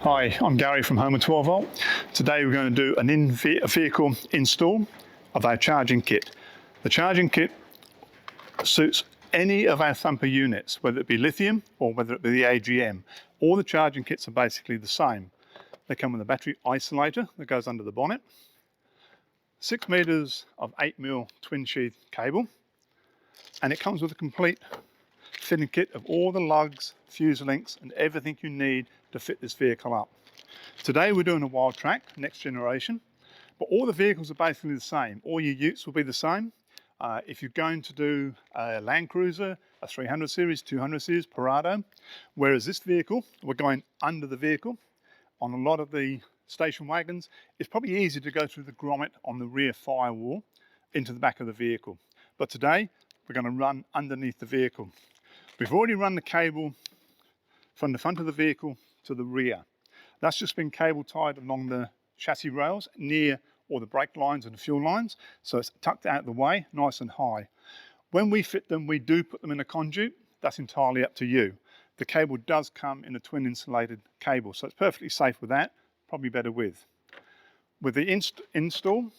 Hi, I'm Garry from Home 12 Volt. Today we're going to do an in-vehicle install of our charging kit. The charging kit suits any of our Thumper units, whether it be lithium or whether it be the AGM. All the charging kits are basically the same. They come with a battery isolator that goes under the bonnet, 6 meters of 8mm twin sheath cable, and it comes with a complete fitting kit of all the lugs, fuse links and everything you need to fit this vehicle up. Today we're doing a Wildtrak, next generation, but all the vehicles are basically the same. All your utes will be the same. If you're going to do a Land Cruiser, a 300 series, 200 series, Parado, whereas this vehicle, we're going under the vehicle. On a lot of the station wagons, it's probably easy to go through the grommet on the rear firewall into the back of the vehicle. But today, we're going to run underneath the vehicle. We've already run the cable from the front of the vehicle to the rear. That's just been cable tied along the chassis rails near all the brake lines and the fuel lines, so it's tucked out of the way, nice and high. When we fit them, we do put them in a conduit. That's entirely up to you. The cable does come in a twin insulated cable, so it's perfectly safe with that, probably better with. With the install,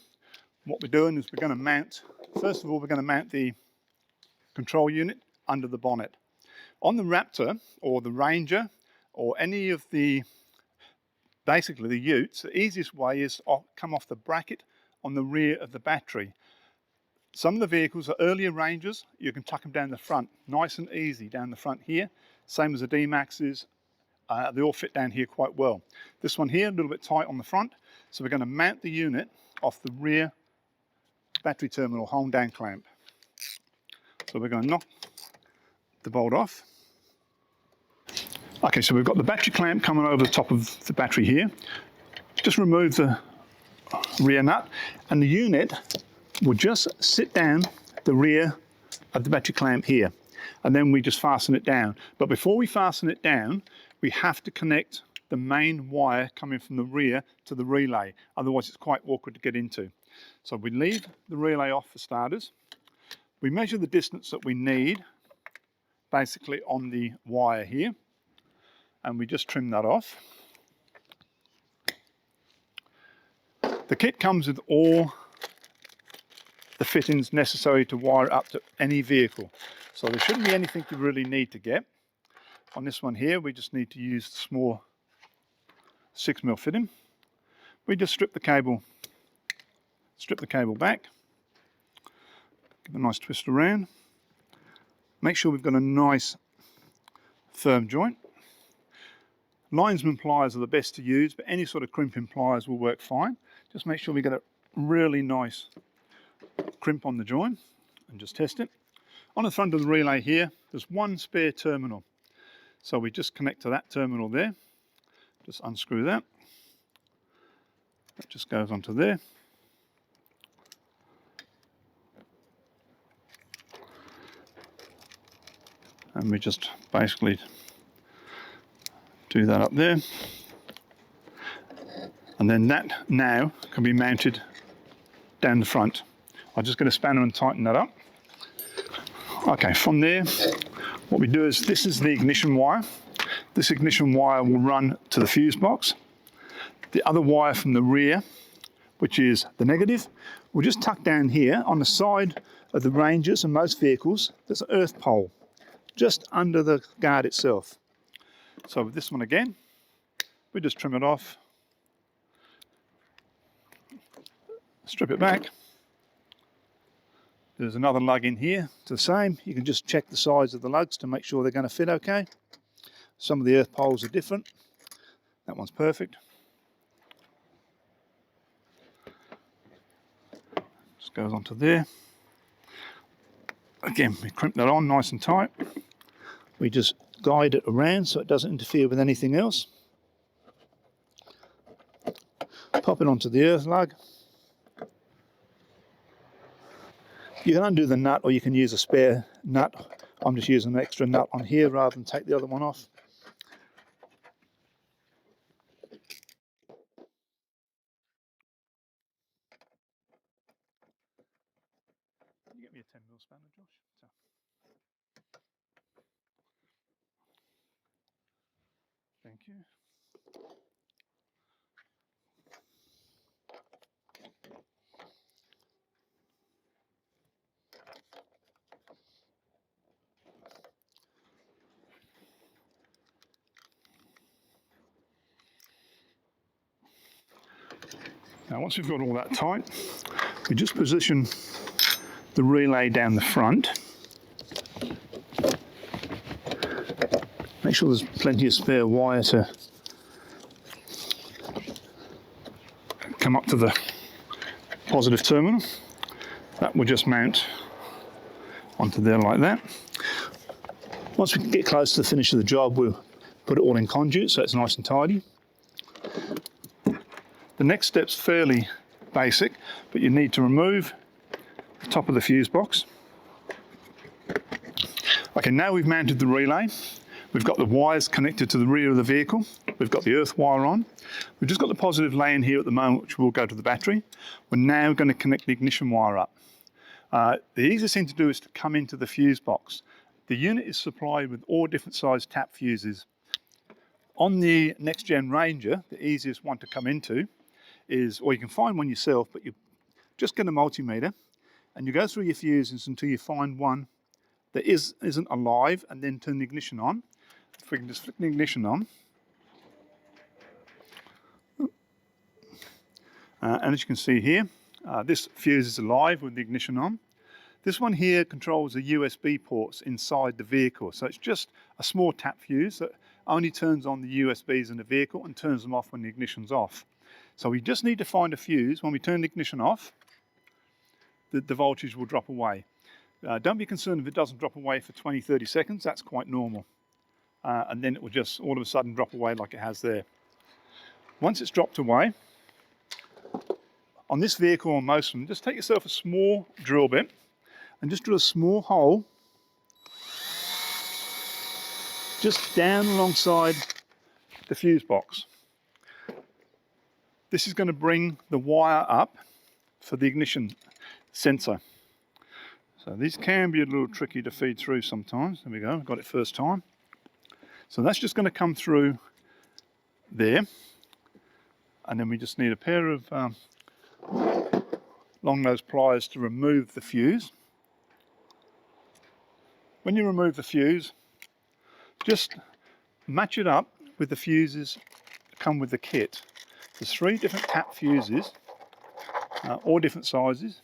what we're doing is we're going to mount, first of all, we're going to mount the control unit under the bonnet. On the Raptor or the Ranger or any of the, basically the utes, the easiest way is to come off the bracket on the rear of the battery. Some of the vehicles are earlier Rangers, you can tuck them down the front, nice and easy down the front here. Same as the D-Maxes, they all fit down here quite well. This one here, a little bit tight on the front, so we're going to mount the unit off the rear battery terminal home down clamp. So we're going to knock the bolt off. Okay, so we've got the battery clamp coming over the top of the battery here. Just remove the rear nut and the unit will just sit down the rear of the battery clamp here, and then we just fasten it down. But before we fasten it down, we have to connect the main wire coming from the rear to the relay, otherwise it's quite awkward to get into. So we leave the relay off for starters. We measure the distance that we need basically on the wire here, and we just trim that off. The kit comes with all the fittings necessary to wire up to any vehicle, so there shouldn't be anything you really need to get. On this one here, we just need to use the small 6mm fitting. We just strip the cable back, give a nice twist around, make sure we've got a nice firm joint. Linesman pliers are the best to use, but any sort of crimping pliers will work fine. Just make sure we get a really nice crimp on the joint and just test it. On the front of the relay here, there's one spare terminal. So we just connect to that terminal there. Just unscrew that. That just goes onto there. And we just basically do that up there, and then that now can be mounted down the front. I'll just get a spanner and tighten that up. Okay, from there what we do is, this is the ignition wire. This ignition wire will run to the fuse box. The other wire from the rear, which is the negative, will just tuck down here on the side of the Rangers and most vehicles. There's an earth pole just under the guard itself. So with this one again, we just trim it off, strip it back. There's another lug in here, it's the same. You can just check the size of the lugs to make sure they're going to fit okay. Some of the earth poles are different. That one's perfect. Just goes onto there. Again, we crimp that on nice and tight. We just guide it around so it doesn't interfere with anything else. Pop it onto the earth lug. You can undo the nut or you can use a spare nut. I'm just using an extra nut on here rather than take the other one off. Can you get me a 10mm spanner, Josh? Thank you. Now once we've got all that tight, we just position the relay down the front. Make sure there's plenty of spare wire to come up to the positive terminal. That will just mount onto there like that. Once we get close to the finish of the job, we'll put it all in conduit so it's nice and tidy. The next step's fairly basic, but you need to remove the top of the fuse box. Okay, now we've mounted the relay. We've got the wires connected to the rear of the vehicle. We've got the earth wire on. We've just got the positive laying here at the moment, which will go to the battery. We're now going to connect the ignition wire up. The easiest thing to do is to come into the fuse box. The unit is supplied with all different size tap fuses. On the NextGen Ranger, the easiest one to come into is, or you can find one yourself, but you just get a multimeter and you go through your fuses until you find one that isn't alive, and then turn the ignition on. If we can just flick the ignition on. And as you can see here, this fuse is alive with the ignition on. This one here controls the USB ports inside the vehicle. So it's just a small tap fuse that only turns on the USBs in the vehicle and turns them off when the ignition's off. So we just need to find a fuse. When we turn the ignition off, the voltage will drop away. Don't be concerned if it doesn't drop away for 20-30 seconds. That's quite normal. And then it will just all of a sudden drop away like it has there. Once it's dropped away, on this vehicle or most of them, just take yourself a small drill bit and just drill a small hole just down alongside the fuse box. This is going to bring the wire up for the ignition sensor. So these can be a little tricky to feed through sometimes. There we go, got it first time. So that's just going to come through there. And then we just need a pair of long nose pliers to remove the fuse. When you remove the fuse, just match it up with the fuses that come with the kit. There's 3 different tap fuses, all different sizes.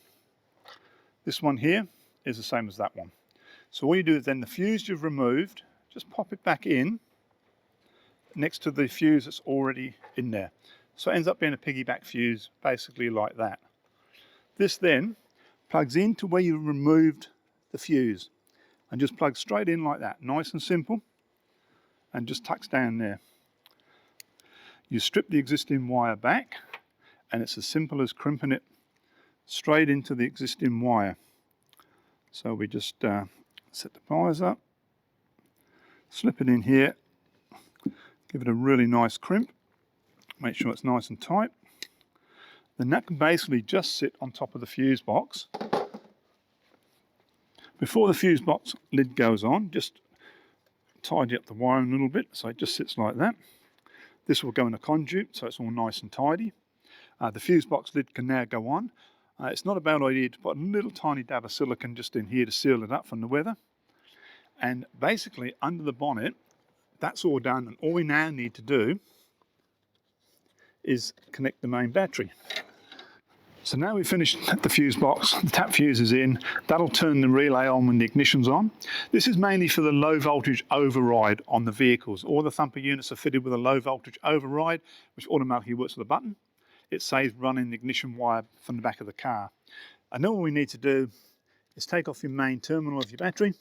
This one here is the same as that one. So all you do is then the fuse you've removed, just pop it back in next to the fuse that's already in there. So it ends up being a piggyback fuse, basically like that. This then plugs into where you removed the fuse and just plugs straight in like that, nice and simple, and just tucks down there. You strip the existing wire back and it's as simple as crimping it straight into the existing wire. So we just set the pliers up, slip it in here, give it a really nice crimp, make sure it's nice and tight. Then that can basically just sit on top of the fuse box. Before the fuse box lid goes on, just tidy up the wiring a little bit so it just sits like that. This will go in a conduit so it's all nice and tidy. The fuse box lid can now go on. It's not a bad idea to put a little tiny dab of silicone just in here to seal it up from the weather. And basically under the bonnet, that's all done, and all we now need to do is connect the main battery. So now we've finished the fuse box, the tap fuse is in, that'll turn the relay on when the ignition's on. This is mainly for the low voltage override on the vehicles. All the Thumper units are fitted with a low voltage override, which automatically works with a button. It saves running the ignition wire from the back of the car. And then all we need to do is take off your main terminal of your battery.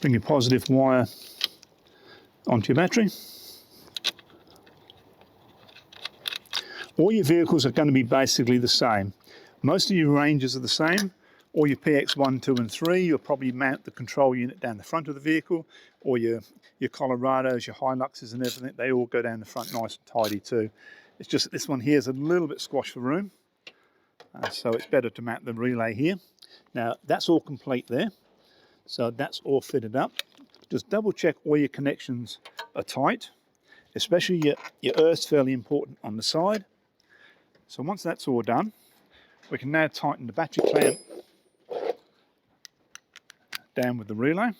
Bring your positive wire onto your battery. All your vehicles are going to be basically the same. Most of your Rangers are the same. All your PX1, 2 and 3, you'll probably mount the control unit down the front of the vehicle, or your Colorados, your Hiluxes and everything, they all go down the front nice and tidy too. It's just that this one here is a little bit squashed for room. So it's better to mount the relay here. Now that's all complete there. So that's all fitted up. Just double check all your connections are tight, especially your earth's fairly important on the side. So once that's all done, we can now tighten the battery clamp down with the relay.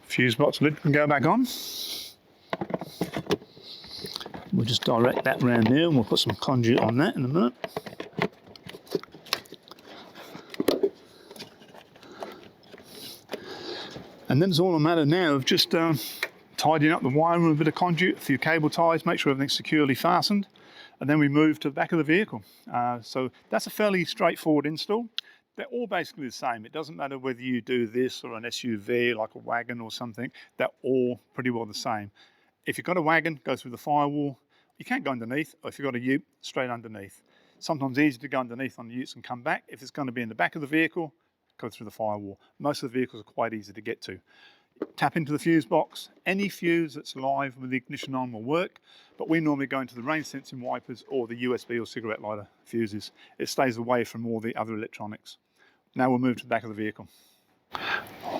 Fuse box lid can go back on. We'll just direct that round there and we'll put some conduit on that in a minute. And then it's all a matter now of just tidying up the wiring with a bit of conduit, a few cable ties, make sure everything's securely fastened, and then we move to the back of the vehicle. So that's a fairly straightforward install. They're all basically the same. It doesn't matter whether you do this or an SUV like a wagon or something, they're all pretty well the same. If you've got a wagon, go through the firewall. You can't go underneath, or if you've got a ute, straight underneath. Sometimes easy to go underneath on the utes and come back. If it's going to be in the back of the vehicle, go through the firewall. Most of the vehicles are quite easy to get to. Tap into the fuse box. Any fuse that's live with the ignition on will work, but we normally go into the rain sensing wipers or the USB or cigarette lighter fuses. It stays away from all the other electronics. Now we'll move to the back of the vehicle.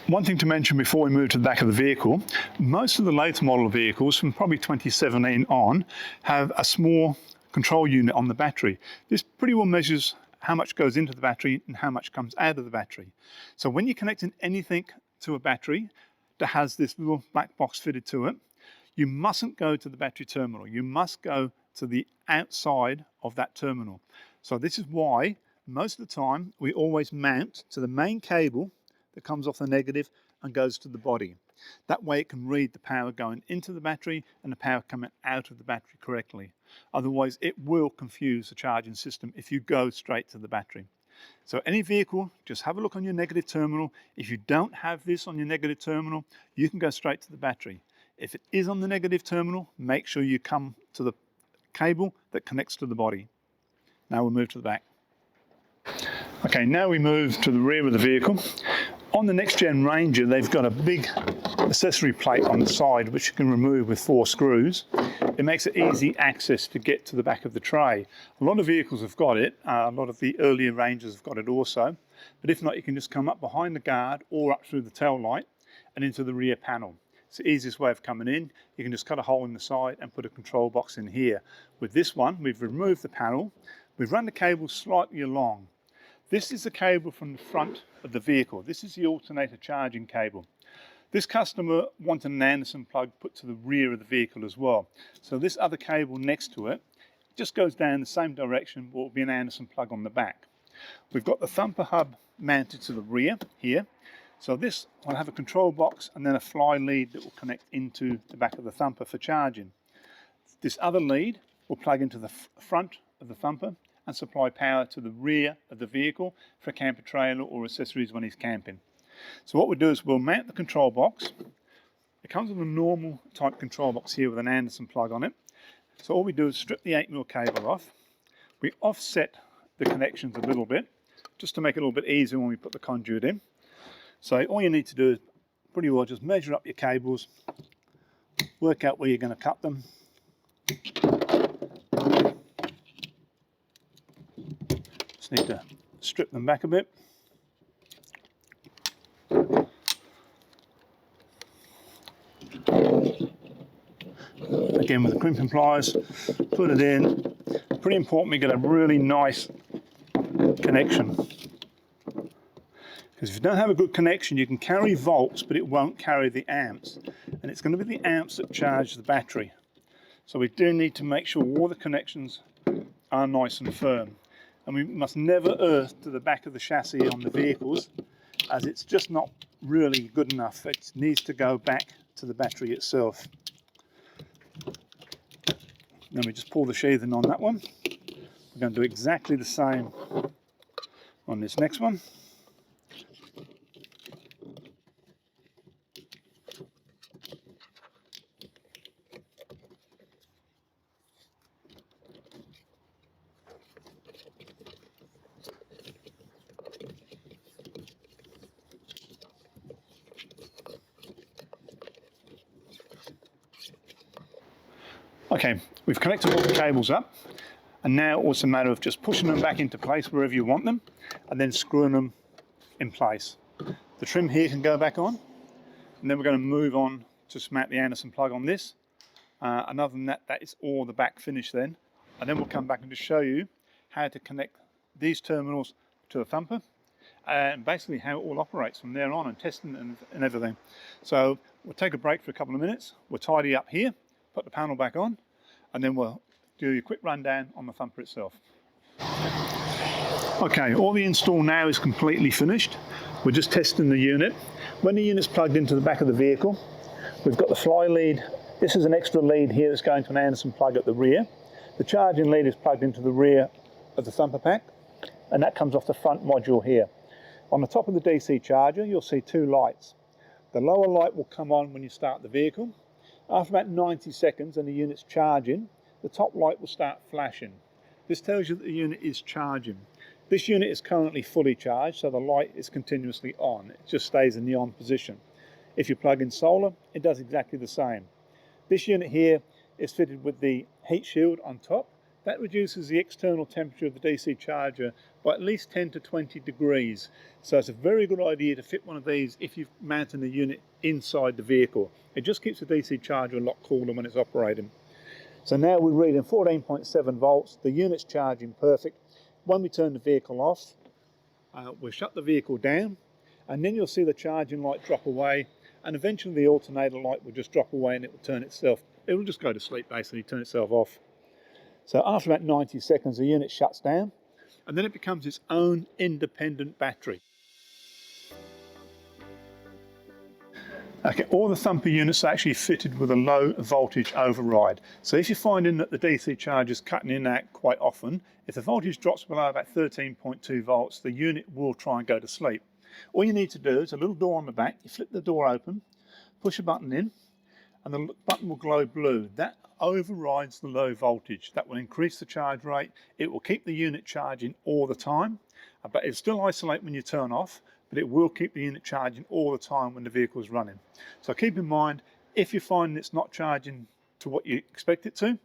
One thing to mention before we move to the back of the vehicle, most of the later model vehicles from probably 2017 on have a small control unit on the battery. This pretty well measures how much goes into the battery and how much comes out of the battery. So when you're connecting anything to a battery that has this little black box fitted to it, you mustn't go to the battery terminal. You must go to the outside of that terminal. So this is why most of the time we always mount to the main cable that comes off the negative and goes to the body. That way it can read the power going into the battery and the power coming out of the battery correctly. Otherwise it will confuse the charging system if you go straight to the battery. So any vehicle, just have a look on your negative terminal. If you don't have this on your negative terminal, you can go straight to the battery. If it is on the negative terminal, make sure you come to the cable that connects to the body. Now we'll move to the back. Okay, now we move to the rear of the vehicle. On the NextGen Ranger, they've got a big accessory plate on the side which you can remove with 4 screws. It makes it easy access to get to the back of the tray. A lot of vehicles have got it, a lot of the earlier Rangers have got it also, but if not, you can just come up behind the guard or up through the tail light and into the rear panel. It's the easiest way of coming in. You can just cut a hole in the side and put a control box in here. With this one, we've removed the panel, we've run the cable slightly along. This is the cable from the front of the vehicle. This is the alternator charging cable. This customer wanted an Anderson plug put to the rear of the vehicle as well. So this other cable next to it just goes down the same direction, but will be an Anderson plug on the back. We've got the Thumper hub mounted to the rear here. So this will have a control box and then a fly lead that will connect into the back of the Thumper for charging. This other lead will plug into the front of the Thumper and supply power to the rear of the vehicle for a camper trailer or accessories when he's camping. So what we'll do is we'll mount the control box. It comes with a normal type control box here with an Anderson plug on it. So all we do is strip the 8mm cable off. We offset the connections a little bit just to make it a little bit easier when we put the conduit in. So all you need to do is pretty well just measure up your cables, work out where you're going to cut them. Just need to strip them back a bit. Again with the crimping pliers, put it in. Pretty important we get a really nice connection. Because if you don't have a good connection, you can carry volts, but it won't carry the amps. And it's going to be the amps that charge the battery. So we do need to make sure all the connections are nice and firm. And we must never earth to the back of the chassis on the vehicles, as it's just not really good enough. It needs to go back to the battery itself. Then we just pull the sheathing on that one. We're going to do exactly the same on this next one. Okay, we've connected all the cables up, and now it's a matter of just pushing them back into place wherever you want them, and then screwing them in place. The trim here can go back on, and then we're going to move on to mount the Anderson plug on this. And other than that, that is all the back finish then. And then we'll come back and just show you how to connect these terminals to the Thumper, and basically how it all operates from there on, and testing and everything. So we'll take a break for a couple of minutes, we'll tidy up here, put the panel back on, and then we'll do a quick rundown on the Thumper itself. Okay, all the install now is completely finished. We're just testing the unit. When the unit's plugged into the back of the vehicle, we've got the fly lead. This is an extra lead here that's going to an Anderson plug at the rear. The charging lead is plugged into the rear of the Thumper pack, and that comes off the front module here. On the top of the DC charger, you'll see two lights. The lower light will come on when you start the vehicle. After about 90 seconds and the unit's charging, the top light will start flashing. This tells you that the unit is charging. This unit is currently fully charged, so the light is continuously on. It just stays in the on position. If you plug in solar, it does exactly the same. This unit here is fitted with the heat shield on top. That reduces the external temperature of the DC charger by at least 10 to 20 degrees. So it's a very good idea to fit one of these if you're mounting the unit inside the vehicle. It just keeps the DC charger a lot cooler when it's operating. So now we're reading 14.7 volts. The unit's charging perfect. When we turn the vehicle off, we'll shut the vehicle down, and then you'll see the charging light drop away, and eventually the alternator light will just drop away and it will turn itself. It will just go to sleep basically, turn itself off. So after about 90 seconds, the unit shuts down, and then it becomes its own independent battery. Okay, all the Thumper units are actually fitted with a low voltage override. So if you're finding that the DC charger is cutting in and out quite often, if the voltage drops below about 13.2 volts, the unit will try and go to sleep. All you need to do is a little door on the back, you flip the door open, push a button in, and the button will glow blue. That overrides the low voltage. That will increase the charge rate. It will keep the unit charging all the time, but it'll still isolate when you turn off, but it will keep the unit charging all the time when the vehicle is running. So keep in mind, if you're finding it's not charging to what you expect it to,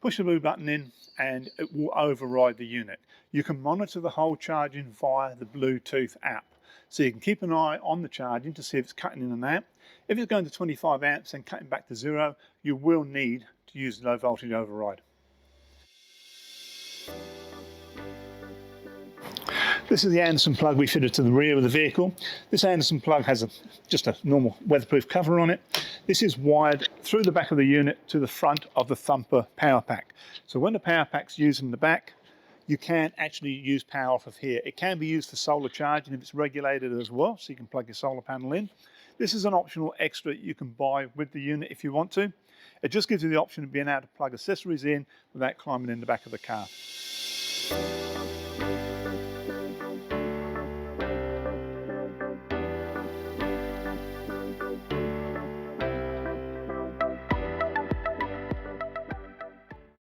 push the blue button in and it will override the unit. You can monitor the whole charging via the Bluetooth app. So you can keep an eye on the charging to see if it's cutting in and out. If it's going to 25 amps and cutting back to 0, you will need to use the low voltage override. This is the Anderson plug we fitted to the rear of the vehicle. This Anderson plug has just a normal weatherproof cover on it. This is wired through the back of the unit to the front of the Thumper power pack. So when the power pack's used in the back, you can actually use power off of here. It can be used for solar charging if it's regulated as well, so you can plug your solar panel in. This is an optional extra you can buy with the unit if you want to. It just gives you the option of being able to plug accessories in without climbing in the back of the car.